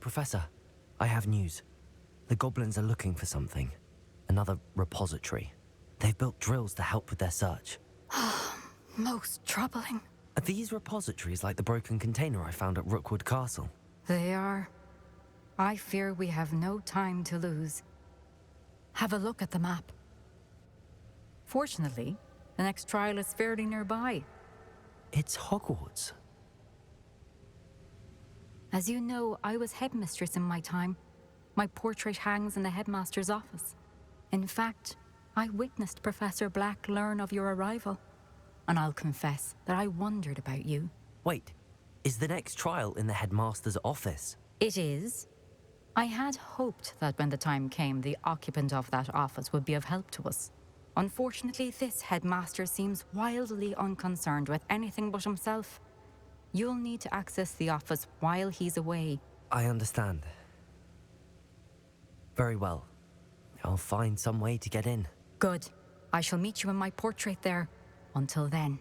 Professor. I have news. The goblins are looking for something. Another repository. They've built drills to help with their search. Most troubling. Are these repositories like the broken container I found at Rookwood Castle? They are. I fear we have no time to lose. Have a look at the map. Fortunately, the next trial is fairly nearby. It's Hogwarts. As you know, I was headmistress in my time. My portrait hangs in the headmaster's office. In fact, I witnessed Professor Black learn of your arrival. And I'll confess that I wondered about you. Wait, is the next trial in the headmaster's office? It is. I had hoped that when the time came, the occupant of that office would be of help to us. Unfortunately, this headmaster seems wildly unconcerned with anything but himself. You'll need to access the office while he's away. I understand. Very well. I'll find some way to get in. Good. I shall meet you in my portrait there. Until then.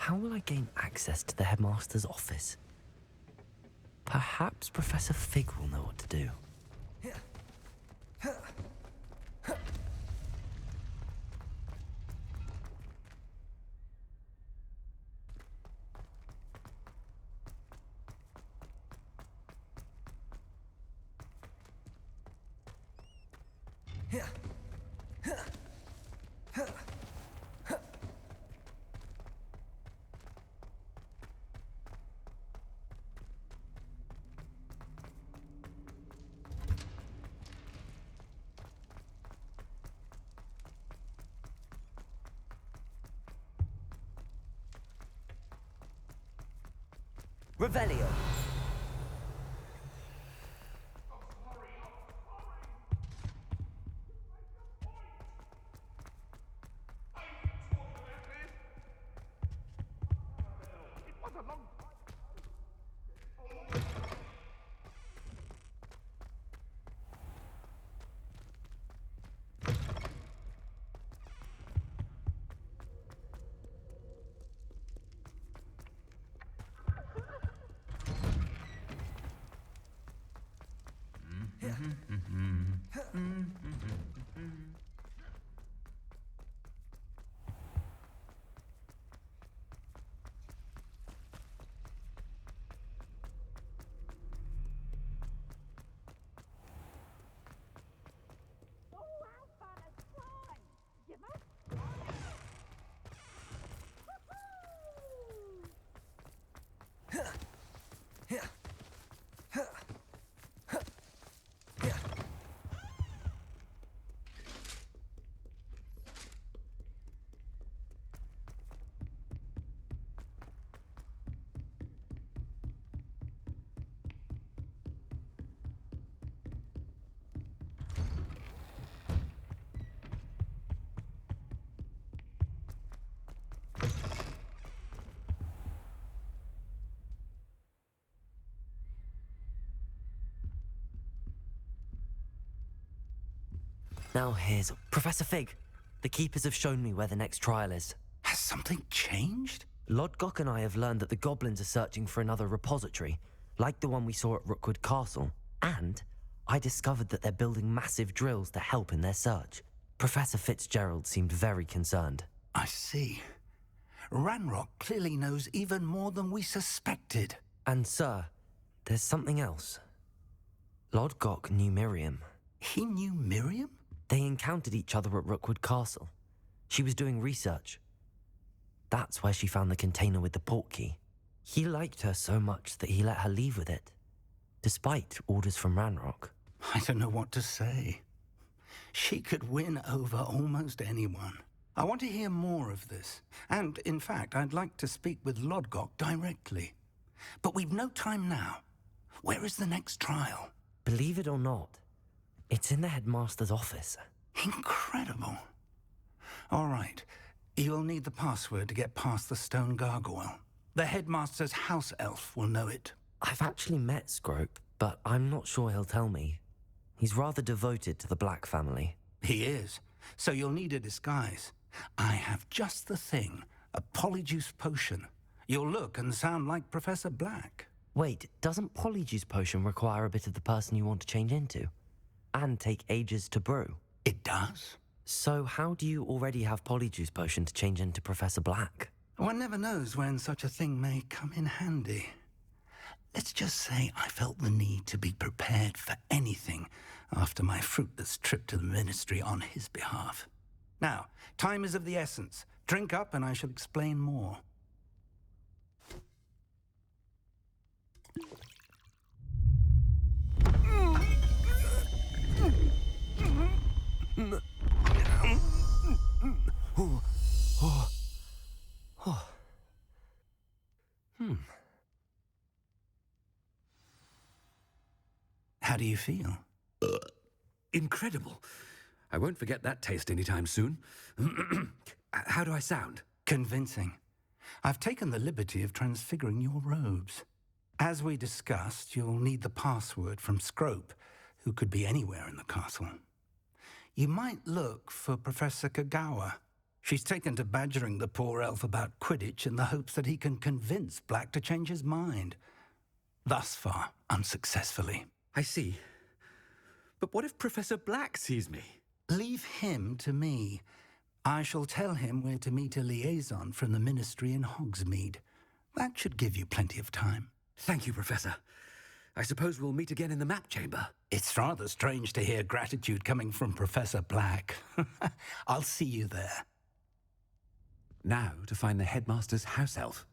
How will I gain access to the headmaster's office? Perhaps Professor Fig will know what to do. Revelio. Now here's Professor Fig. The Keepers have shown me where the next trial is. Has something changed? Lodgok and I have learned that the goblins are searching for another repository, like the one we saw at Rookwood Castle. And I discovered that they're building massive drills to help in their search. Professor Fitzgerald seemed very concerned. I see. Ranrock clearly knows even more than we suspected. And sir, there's something else. Lodgok knew Miriam. He knew Miriam? They encountered each other at Rookwood Castle. She was doing research. That's where she found the container with the portkey. He liked her so much that he let her leave with it, despite orders from Ranrock. I don't know what to say. She could win over almost anyone. I want to hear more of this. And, in fact, I'd like to speak with Lodgok directly. But we've no time now. Where is the next trial? Believe it or not, it's in the headmaster's office. Incredible. All right. You'll need the password to get past the stone gargoyle. The headmaster's house elf will know it. I've actually met Scrope, but I'm not sure he'll tell me. He's rather devoted to the Black family. He is. So you'll need a disguise. I have just the thing. A polyjuice potion. You'll look and sound like Professor Black. Wait, doesn't Polyjuice Potion require a bit of the person you want to change into? And take ages to brew? It does? So how do you already have Polyjuice Potion to change into Professor Black? One never knows when such a thing may come in handy. Let's just say I felt the need to be prepared for anything after my fruitless trip to the Ministry on his behalf. Now, time is of the essence. Drink up and I shall explain more. How do you feel? Incredible. I won't forget that taste anytime soon. How do I sound? Convincing. I've taken the liberty of transfiguring your robes. As we discussed, you'll need the password from Scrope, who could be anywhere in the castle. You might look for Professor Kagawa. She's taken to badgering the poor elf about Quidditch in the hopes that he can convince Black to change his mind. Thus far, unsuccessfully. I see. But what if Professor Black sees me? Leave him to me. I shall tell him where to meet a liaison from the Ministry in Hogsmeade. That should give you plenty of time. Thank you, Professor. I suppose we'll meet again in the map chamber. It's rather strange to hear gratitude coming from Professor Black. I'll see you there. Now to find the headmaster's house elf.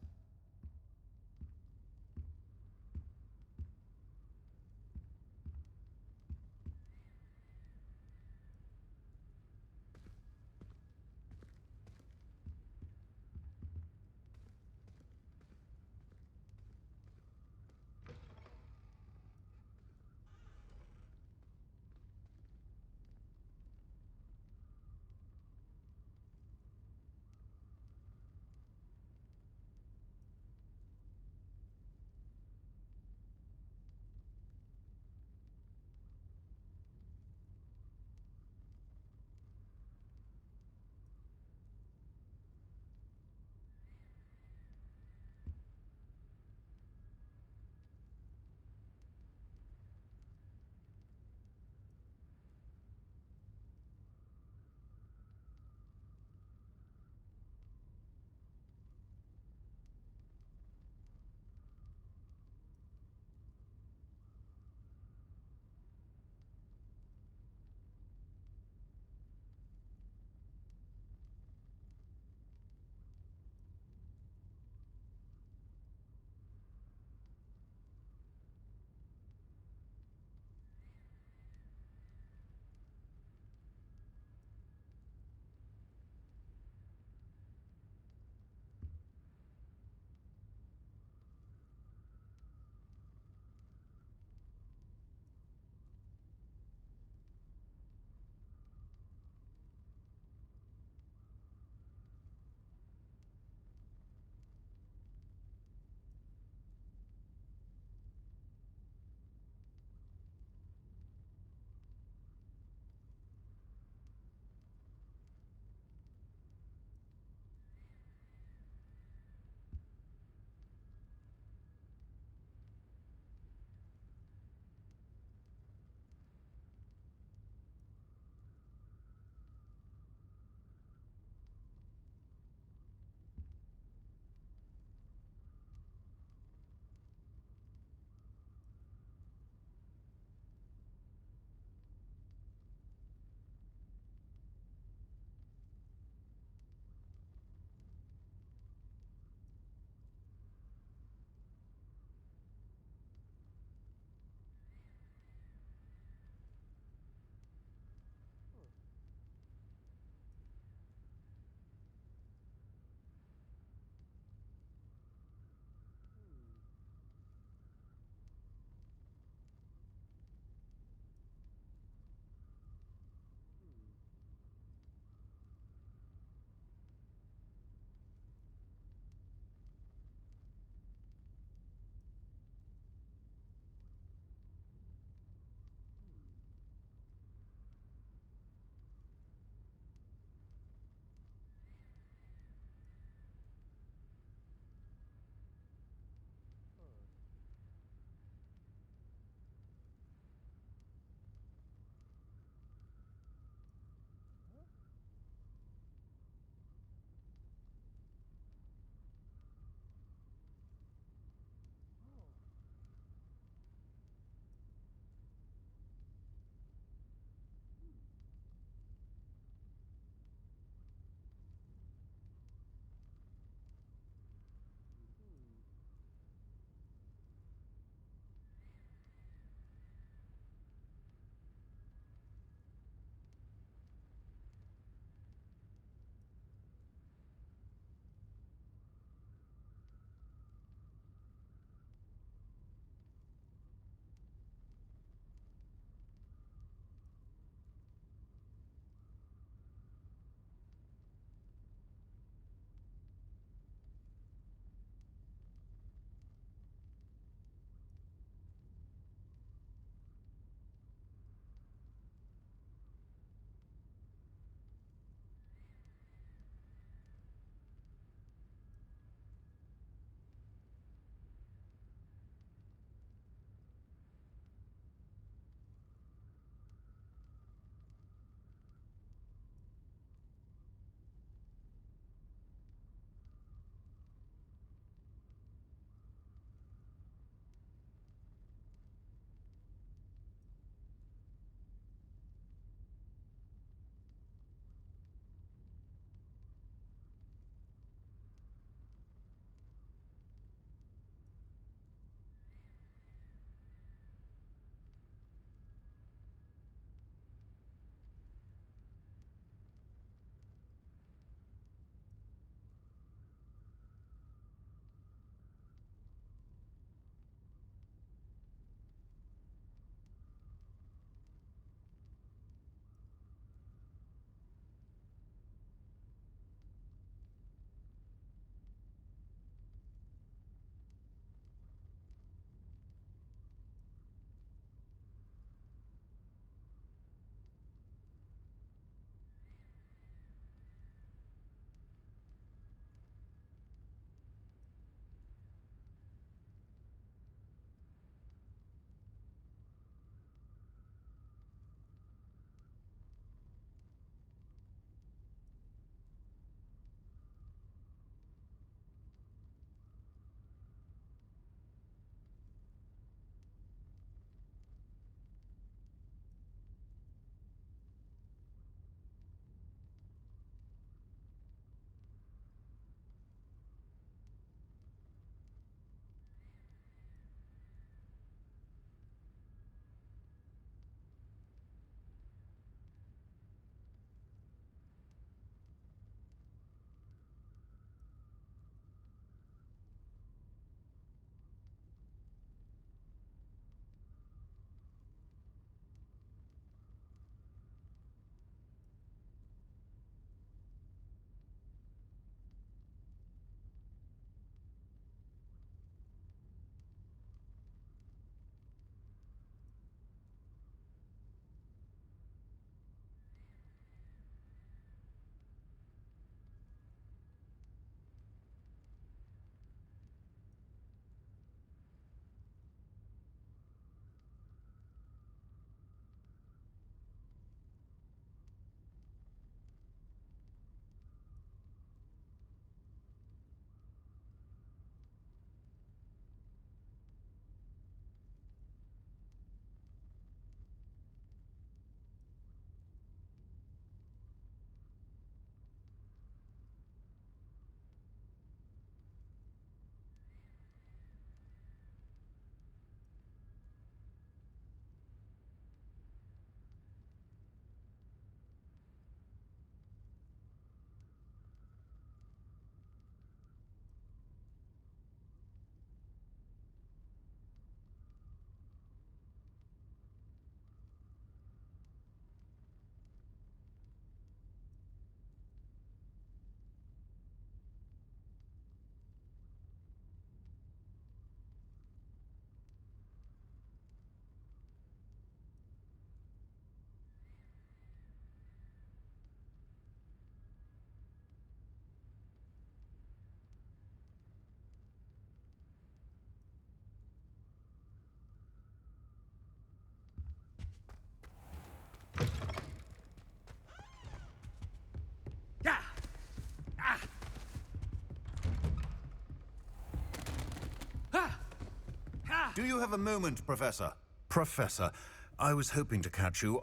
Do you have a moment, Professor? Professor, I was hoping to catch you.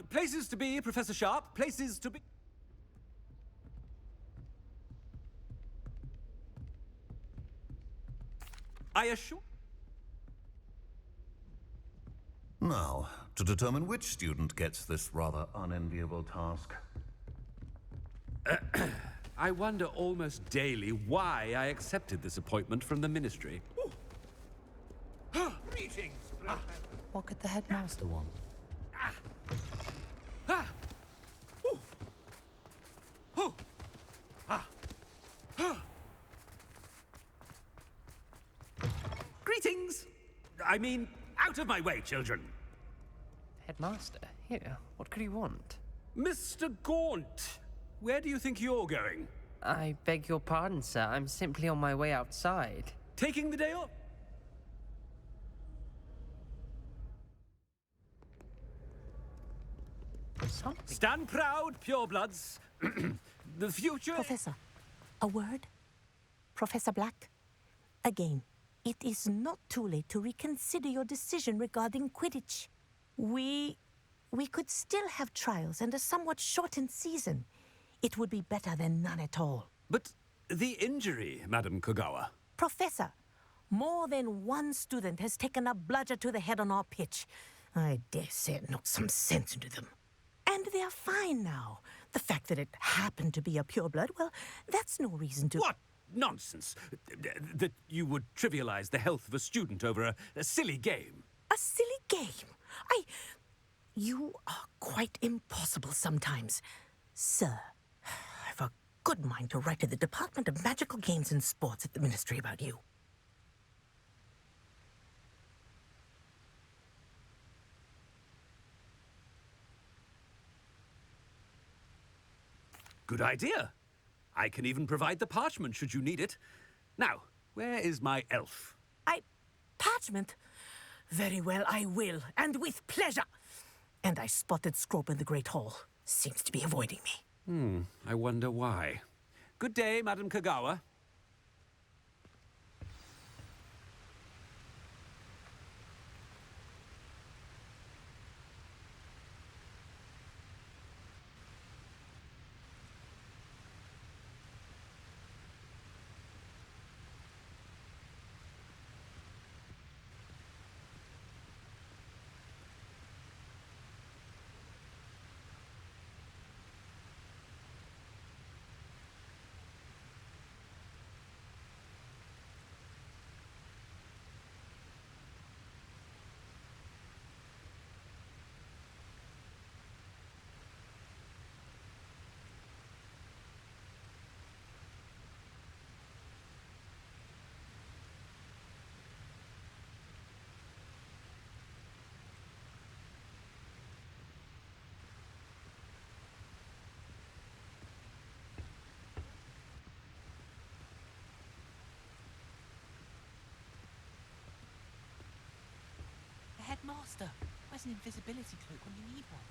Places to be, Professor Sharp. Places to be. I assure. Now, to determine which student gets this rather unenviable task. I wonder almost daily why I accepted this appointment from the Ministry. Greetings, What could the headmaster want? Greetings! I mean, out of my way, children! Headmaster, here, what could he want? Mr. Gaunt, where do you think you're going? I beg your pardon, sir. I'm simply on my way outside. Taking the day off? Something. Stand proud, purebloods. The future... Professor, a word? Professor Black? Again, it is not too late to reconsider your decision regarding Quidditch. We could still have trials and a somewhat shortened season. It would be better than none at all. But the injury, Madam Kogawa. Professor, more than one student has taken a bludger to the head on our pitch. I dare say it knocked some sense into them. And they're fine now. The fact that it happened to be a pureblood, well, that's no reason to... What nonsense! That you would trivialize the health of a student over a silly game. A silly game? You are quite impossible sometimes. Sir, I've a good mind to write to the Department of Magical Games and Sports at the Ministry about you. Good idea. I can even provide the parchment should you need it. Now, where is my elf? Parchment? Very well, I will, and with pleasure. And I spotted Scrope in the Great Hall. Seems to be avoiding me. I wonder why. Good day, Madam Kogawa. Headmaster, where's an invisibility cloak when you need one?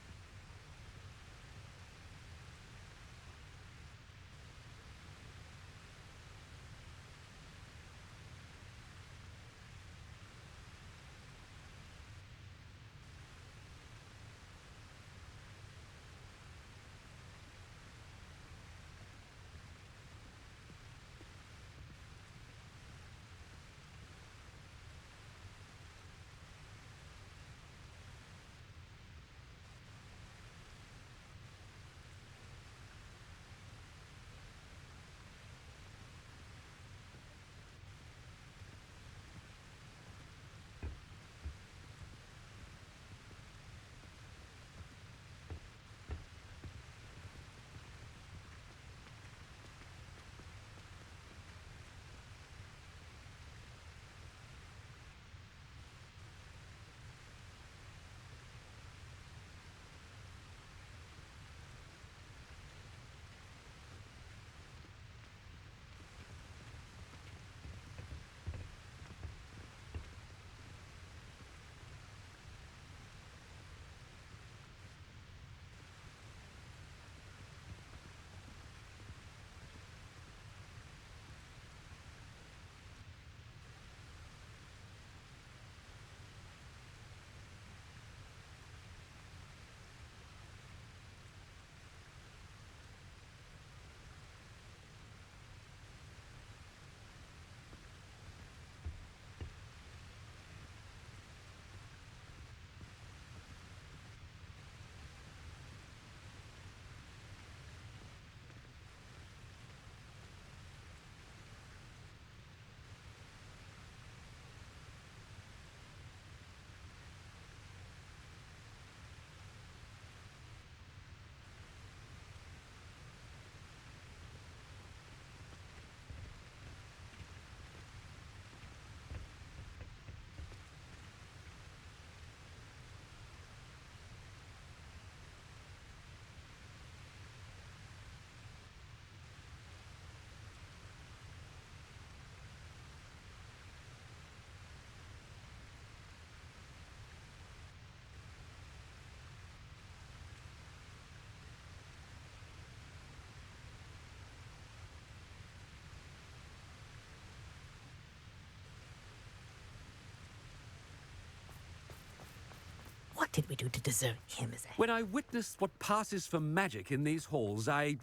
What did we do to deserve him as a... When I witnessed what passes for magic in these halls, I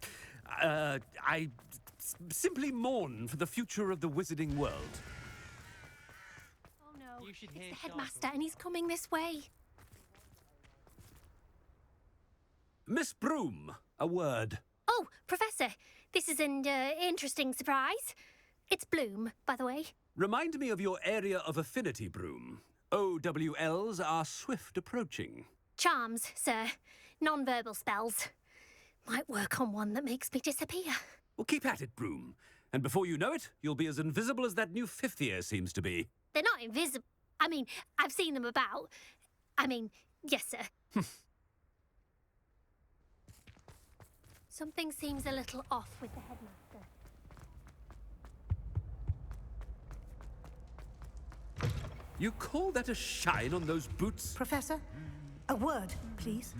simply mourn for the future of the wizarding world. Oh no, You should it's hear the Sharp. headmaster and he's coming this way. Miss Broom, a word. Oh, Professor, this is an interesting surprise. It's Bloom, by the way. Remind me of your area of affinity, Broom. OWLs are swift approaching. Charms, sir. Non-verbal spells. Might work on one that makes me disappear. Well, keep at it, Broom. And before you know it, you'll be as invisible as that new fifth year seems to be. They're not invisible. I mean, I've seen them about. I mean, yes, sir. Something seems a little off with the headmaster. You call that a shine on those boots? Professor, a word, please.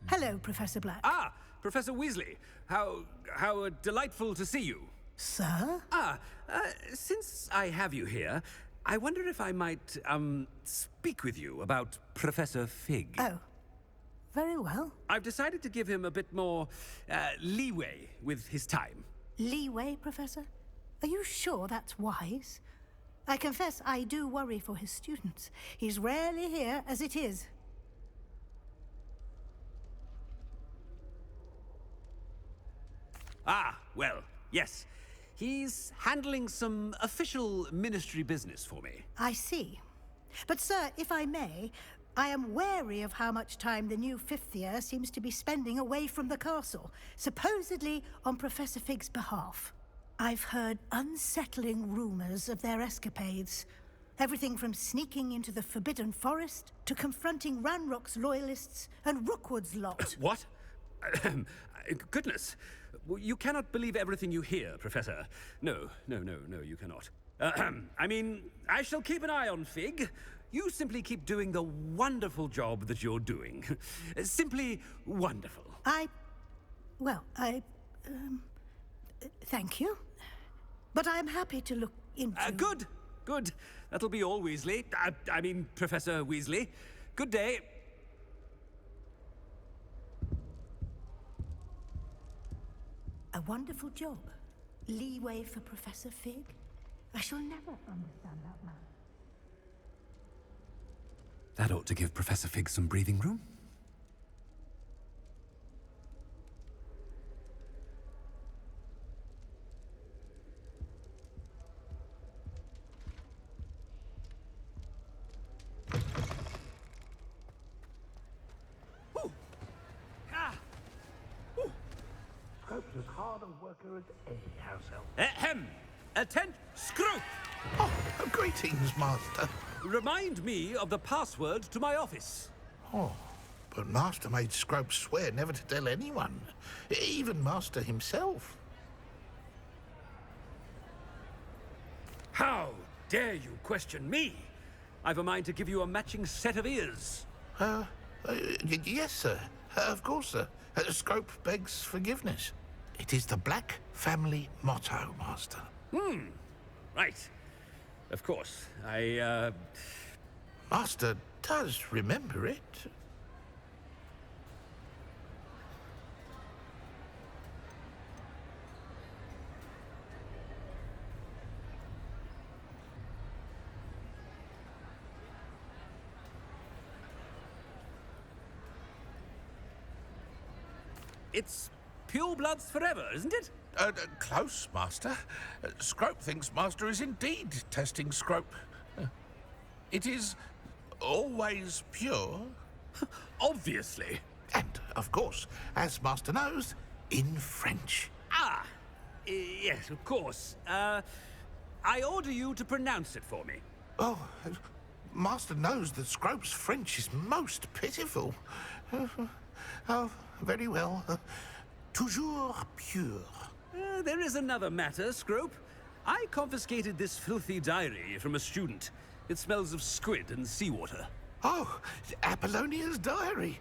Hello, Professor Black. Ah, Professor Weasley. How delightful to see you. Sir? Since I have you here, I wonder if I might, speak with you about Professor Fig. Oh, very well. I've decided to give him a bit more, leeway with his time. Leeway, Professor? Are you sure that's wise? I confess I do worry for his students. He's rarely here as it is. Ah, well, yes. He's handling some official ministry business for me. I see. But, sir, if I may, I am wary of how much time the new fifth year seems to be spending away from the castle, supposedly on Professor Fig's behalf. I've heard unsettling rumors of their escapades. Everything from sneaking into the Forbidden Forest to confronting Ranrock's loyalists and Rookwood's lot. What? Goodness. You cannot believe everything you hear, Professor. No, you cannot. I mean, I shall keep an eye on Fig. You simply keep doing the wonderful job that you're doing. Simply wonderful. Thank you. But I'm happy to look into... Good. That'll be all, Weasley. I mean, Professor Weasley. Good day. A wonderful job. Leeway for Professor Fig. I shall never understand that man. That ought to give Professor Fig some breathing room. Scrope's as hard a worker as any house elf. Ahem! Attend, Scrope! Oh, greetings, Master. Remind me of the password to my office. Oh, but Master made Scrope swear never to tell anyone, even Master himself. How dare you question me? I've a mind to give you a matching set of ears. Yes, sir. Of course, sir. Scrope begs forgiveness. It is the Black family motto, Master. Right. Of course. Master does remember it. It's pure bloods forever, isn't it? Close, Master. Scrope thinks Master is indeed testing Scrope. It is always pure. Obviously. And, of course, as Master knows, in French. Yes, of course. I order you to pronounce it for me. Oh, Master knows that Scrope's French is most pitiful. Oh, very well. Toujours pure. There is another matter, Scrope. I confiscated this filthy diary from a student. It smells of squid and seawater. Oh, Apollonia's diary.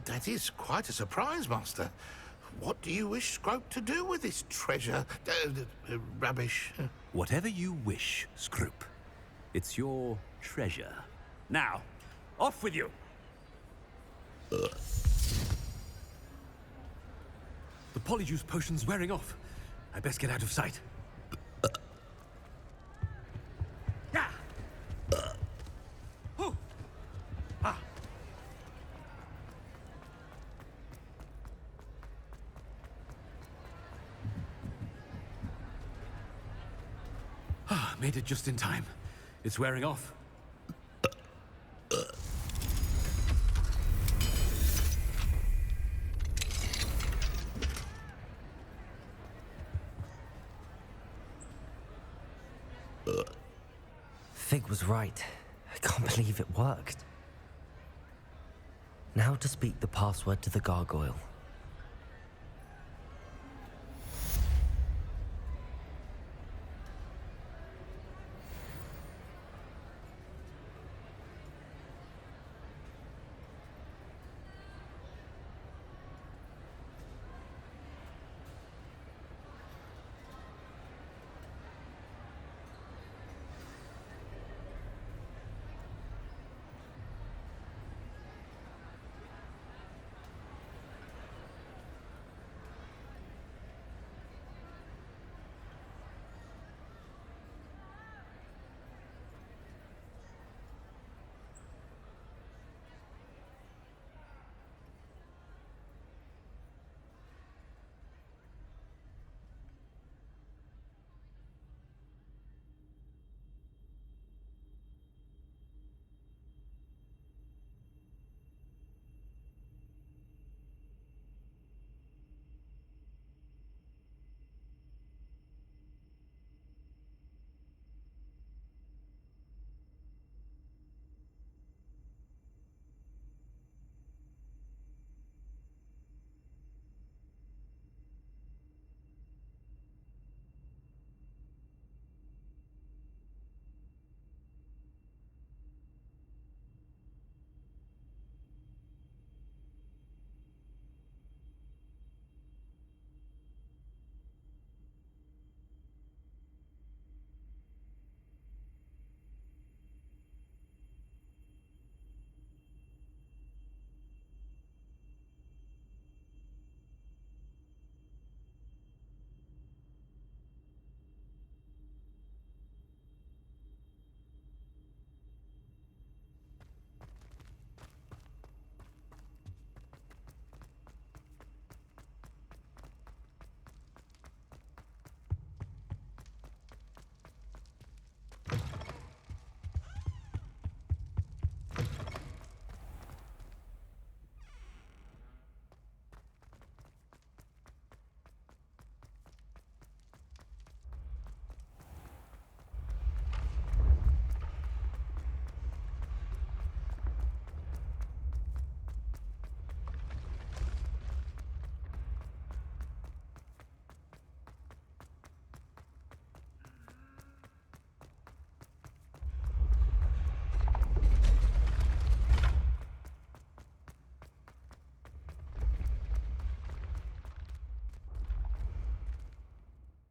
That is quite a surprise, Master. What do you wish Scrope to do with this treasure? Rubbish. Whatever you wish, Scrope. It's your treasure. Now, off with you! The polyjuice potion's wearing off. I best get out of sight. Yeah. Oh. Ah. Ah, made it just in time. It's wearing off. Fig was right. I can't believe it worked. Now to speak the password to the gargoyle.